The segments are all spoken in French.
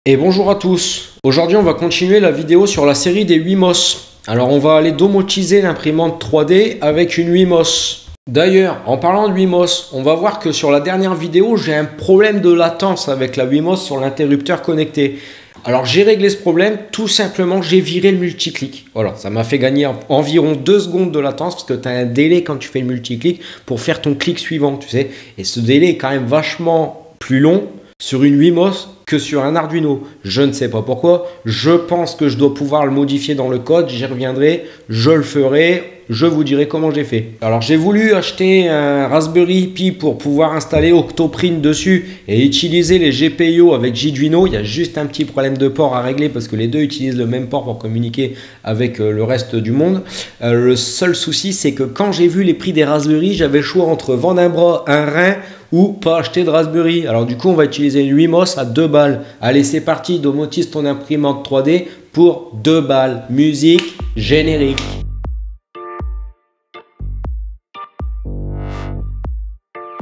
Et bonjour à tous. Aujourd'hui on va continuer la vidéo sur la série des Wimos. Alors on va aller domotiser l'imprimante 3D avec une Wimos. D'ailleurs, en parlant de Wimos, on va voir que sur la dernière vidéo j'ai un problème de latence avec la Wimos sur l'interrupteur connecté. Alors j'ai réglé ce problème, tout simplement j'ai viré le multiclic. Voilà, ça m'a fait gagner environ 2 secondes de latence parce que tu as un délai quand tu fais le multiclic pour faire ton clic suivant, tu sais. Et ce délai est quand même vachement plus long sur une Wimos que sur un Arduino. Je ne sais pas pourquoi. Je pense que je dois pouvoir le modifier dans le code. J'y reviendrai. Je le ferai. Je vous dirai comment j'ai fait. Alors j'ai voulu acheter un Raspberry Pi pour pouvoir installer Octoprint dessus et utiliser les GPIO avec Jiduino. Il y a juste un petit problème de port à régler parce que les deux utilisent le même port pour communiquer avec le reste du monde. Le seul souci, c'est que quand j'ai vu les prix des Raspberry, j'avais le choix entre vendre un bras, un rein ou pas acheter de Raspberry. Alors du coup, on va utiliser une Wimos à 2 balles. Allez, c'est parti, domotise ton imprimante 3D pour 2 balles. Musique, générique.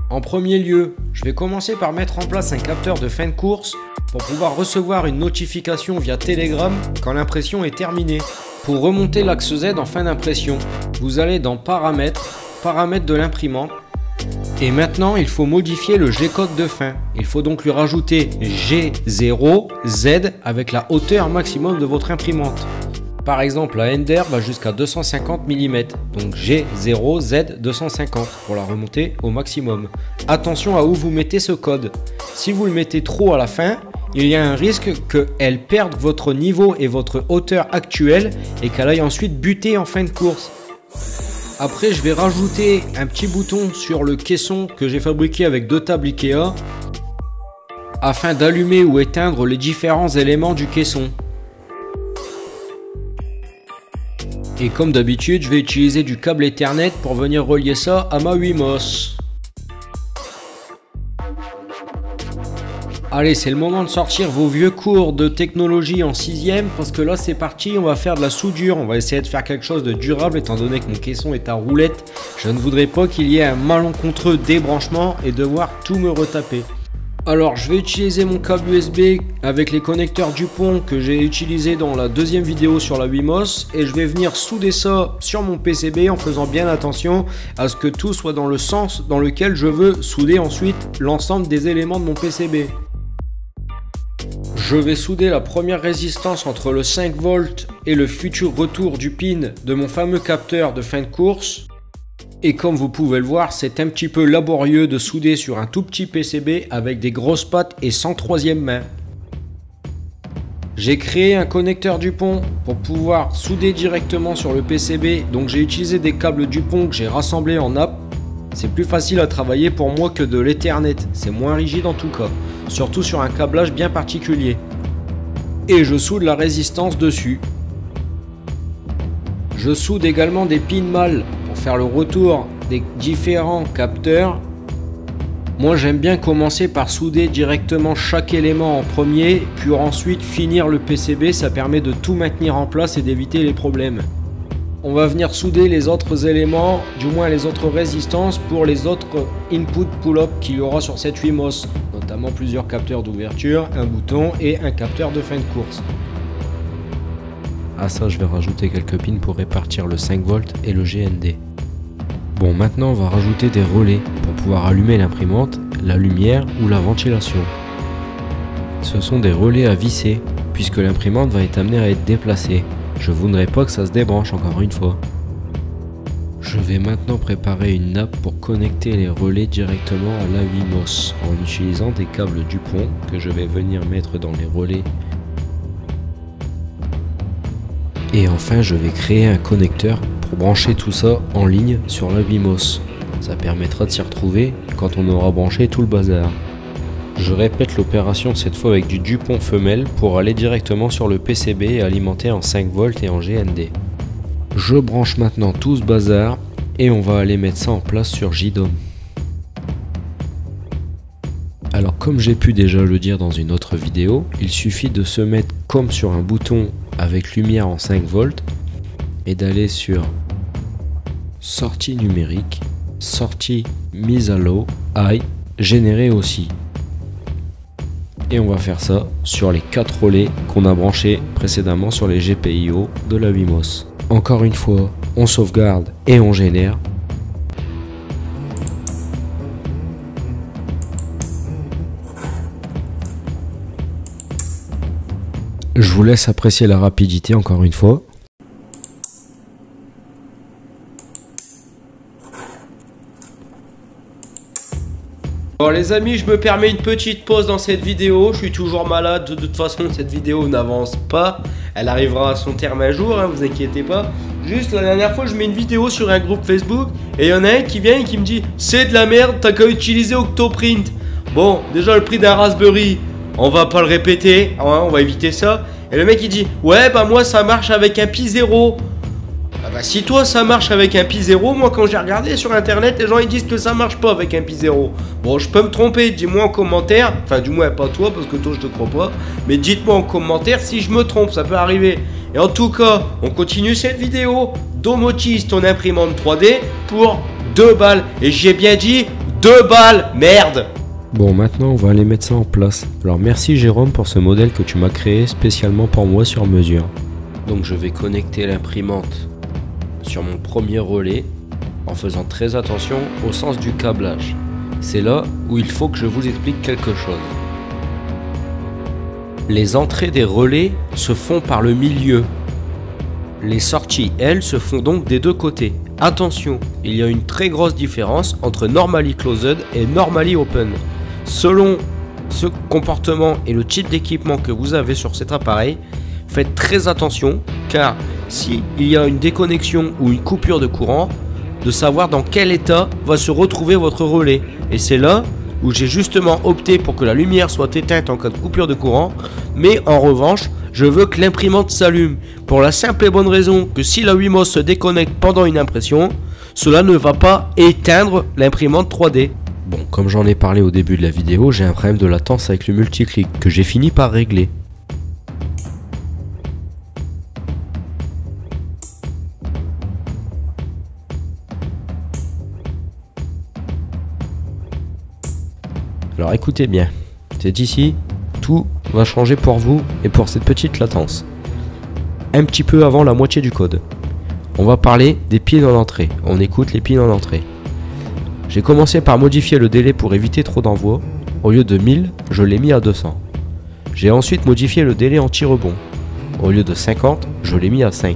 En premier lieu, je vais commencer par mettre en place un capteur de fin de course pour pouvoir recevoir une notification via Telegram quand l'impression est terminée. Pour remonter l'axe Z en fin d'impression, vous allez dans Paramètres, Paramètres de l'imprimante. Et maintenant, il faut modifier le G-code de fin. Il faut donc lui rajouter G0 Z avec la hauteur maximum de votre imprimante. Par exemple, la Ender va jusqu'à 250 mm, donc G0 Z 250 pour la remonter au maximum. Attention à où vous mettez ce code. Si vous le mettez trop à la fin, il y a un risque qu'elle perde votre niveau et votre hauteur actuelle et qu'elle aille ensuite buter en fin de course. Après, je vais rajouter un petit bouton sur le caisson que j'ai fabriqué avec 2 tables Ikea afin d'allumer ou éteindre les différents éléments du caisson. Et comme d'habitude, je vais utiliser du câble Ethernet pour venir relier ça à ma Wimos. Allez, c'est le moment de sortir vos vieux cours de technologie en 6e parce que là c'est parti, on va faire de la soudure. On va essayer de faire quelque chose de durable étant donné que mon caisson est à roulette. Je ne voudrais pas qu'il y ait un malencontreux débranchement et devoir tout me retaper. Alors je vais utiliser mon câble USB avec les connecteurs Dupont que j'ai utilisé dans la deuxième vidéo sur la Wimos et je vais venir souder ça sur mon PCB en faisant bien attention à ce que tout soit dans le sens dans lequel je veux souder ensuite l'ensemble des éléments de mon PCB. Je vais souder la première résistance entre le 5V et le futur retour du pin de mon fameux capteur de fin de course. Et comme vous pouvez le voir, c'est un petit peu laborieux de souder sur un tout petit PCB avec des grosses pattes et sans troisième main. J'ai créé un connecteur Dupont pour pouvoir souder directement sur le PCB, donc j'ai utilisé des câbles Dupont que j'ai rassemblés en nappe. C'est plus facile à travailler pour moi que de l'Ethernet, c'est moins rigide en tout cas, surtout sur un câblage bien particulier. Et je soude la résistance dessus. Je soude également des pins mâles pour faire le retour des différents capteurs. Moi j'aime bien commencer par souder directement chaque élément en premier, puis ensuite finir le PCB, ça permet de tout maintenir en place et d'éviter les problèmes. On va venir souder les autres éléments, du moins les autres résistances pour les autres input pull-up qu'il y aura sur cette Wimos, notamment plusieurs capteurs d'ouverture, un bouton et un capteur de fin de course. À ça, je vais rajouter quelques pins pour répartir le 5V et le GND. Bon, maintenant on va rajouter des relais pour pouvoir allumer l'imprimante, la lumière ou la ventilation. Ce sont des relais à visser, puisque l'imprimante va être amenée à être déplacée. Je voudrais pas que ça se débranche encore une fois. Je vais maintenant préparer une nappe pour connecter les relais directement à la Wimos en utilisant des câbles Dupont que je vais venir mettre dans les relais. Et enfin, je vais créer un connecteur pour brancher tout ça en ligne sur la Wimos. Ça permettra de s'y retrouver quand on aura branché tout le bazar. Je répète l'opération cette fois avec du Dupont femelle pour aller directement sur le PCB et alimenter en 5V et en GND. Je branche maintenant tout ce bazar et on va aller mettre ça en place sur JDOM. Alors comme j'ai pu déjà le dire dans une autre vidéo, il suffit de se mettre comme sur un bouton avec lumière en 5V et d'aller sur sortie numérique, sortie mise à l'eau, high, générer aussi. Et on va faire ça sur les 4 relais qu'on a branchés précédemment sur les GPIO de la Wimos. Encore une fois, on sauvegarde et on génère. Je vous laisse apprécier la rapidité encore une fois. Bon les amis, je me permets une petite pause dans cette vidéo. Je suis toujours malade, de toute façon cette vidéo n'avance pas. Elle arrivera à son terme un jour, hein, vous inquiétez pas. Juste la dernière fois je mets une vidéo sur un groupe Facebook et il y en a un qui vient et qui me dit c'est de la merde, t'as qu'à utiliser Octoprint. Bon, déjà le prix d'un Raspberry, on va pas le répéter, hein, on va éviter ça. Et le mec il dit ouais bah moi ça marche avec un Pi 0. Ah bah si toi ça marche avec un Pi 0, moi quand j'ai regardé sur internet les gens ils disent que ça marche pas avec un Pi 0. Bon je peux me tromper, dis-moi en commentaire, enfin du moins pas toi parce que toi je te crois pas, mais dites-moi en commentaire si je me trompe, ça peut arriver. Et en tout cas on continue cette vidéo, domotise ton imprimante 3D pour 2 balles, et j'ai bien dit 2 balles, merde. Bon maintenant on va aller mettre ça en place. Alors merci Jérôme pour ce modèle que tu m'as créé spécialement pour moi sur mesure. Donc je vais connecter l'imprimante sur mon premier relais en faisant très attention au sens du câblage. C'est là où il faut que je vous explique quelque chose. Les entrées des relais se font par le milieu. Les sorties, elles, se font donc des deux côtés. Attention, il y a une très grosse différence entre normally closed et normally open. Selon ce comportement et le type d'équipement que vous avez sur cet appareil, faites très attention car s'il y a une déconnexion ou une coupure de courant, de savoir dans quel état va se retrouver votre relais. Et c'est là où j'ai justement opté pour que la lumière soit éteinte en cas de coupure de courant, mais en revanche, je veux que l'imprimante s'allume pour la simple et bonne raison que si la Wimos se déconnecte pendant une impression, cela ne va pas éteindre l'imprimante 3D. Bon, comme j'en ai parlé au début de la vidéo, j'ai un problème de latence avec le multiclick que j'ai fini par régler. Alors écoutez bien, c'est ici, tout va changer pour vous et pour cette petite latence. Un petit peu avant la moitié du code. On va parler des pins en entrée. On écoute les pins en entrée. J'ai commencé par modifier le délai pour éviter trop d'envoi. Au lieu de 1000, je l'ai mis à 200. J'ai ensuite modifié le délai anti-rebond. Au lieu de 50, je l'ai mis à 5.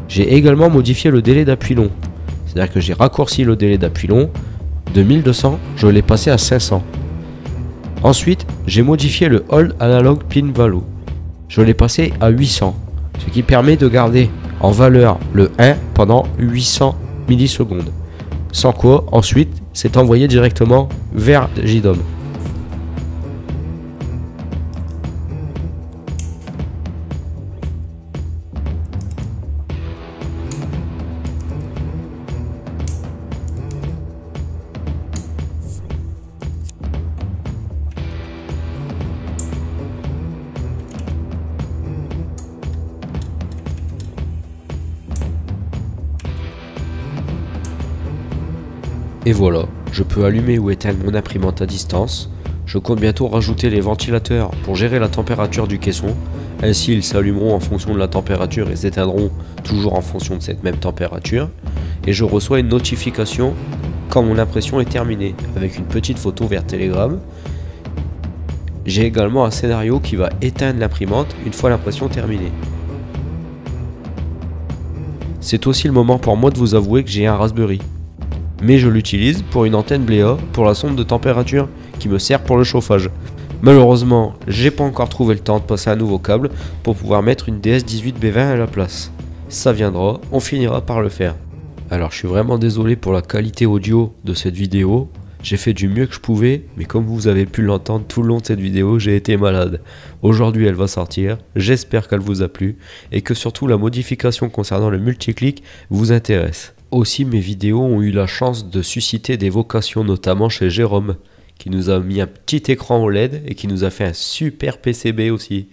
J'ai également modifié le délai d'appui long. C'est-à-dire que j'ai raccourci le délai d'appui long. De 1200, je l'ai passé à 500. Ensuite, j'ai modifié le Hold Analog Pin Value. Je l'ai passé à 800, ce qui permet de garder en valeur le 1 pendant 800 millisecondes. Sans quoi, ensuite, c'est envoyé directement vers JDOM. Et voilà, je peux allumer ou éteindre mon imprimante à distance. Je compte bientôt rajouter les ventilateurs pour gérer la température du caisson. Ainsi, ils s'allumeront en fonction de la température et s'éteindront toujours en fonction de cette même température. Et je reçois une notification quand mon impression est terminée, avec une petite photo vers Telegram. J'ai également un scénario qui va éteindre l'imprimante une fois l'impression terminée. C'est aussi le moment pour moi de vous avouer que j'ai un Raspberry. Mais je l'utilise pour une antenne Bléa pour la sonde de température qui me sert pour le chauffage. Malheureusement, j'ai pas encore trouvé le temps de passer un nouveau câble pour pouvoir mettre une DS18B20 à la place. Ça viendra, on finira par le faire. Alors je suis vraiment désolé pour la qualité audio de cette vidéo. J'ai fait du mieux que je pouvais, mais comme vous avez pu l'entendre tout le long de cette vidéo, j'ai été malade. Aujourd'hui elle va sortir, j'espère qu'elle vous a plu et que surtout la modification concernant le multiclick vous intéresse. Aussi, mes vidéos ont eu la chance de susciter des vocations, notamment chez Jérôme, qui nous a mis un petit écran OLED et qui nous a fait un super PCB aussi.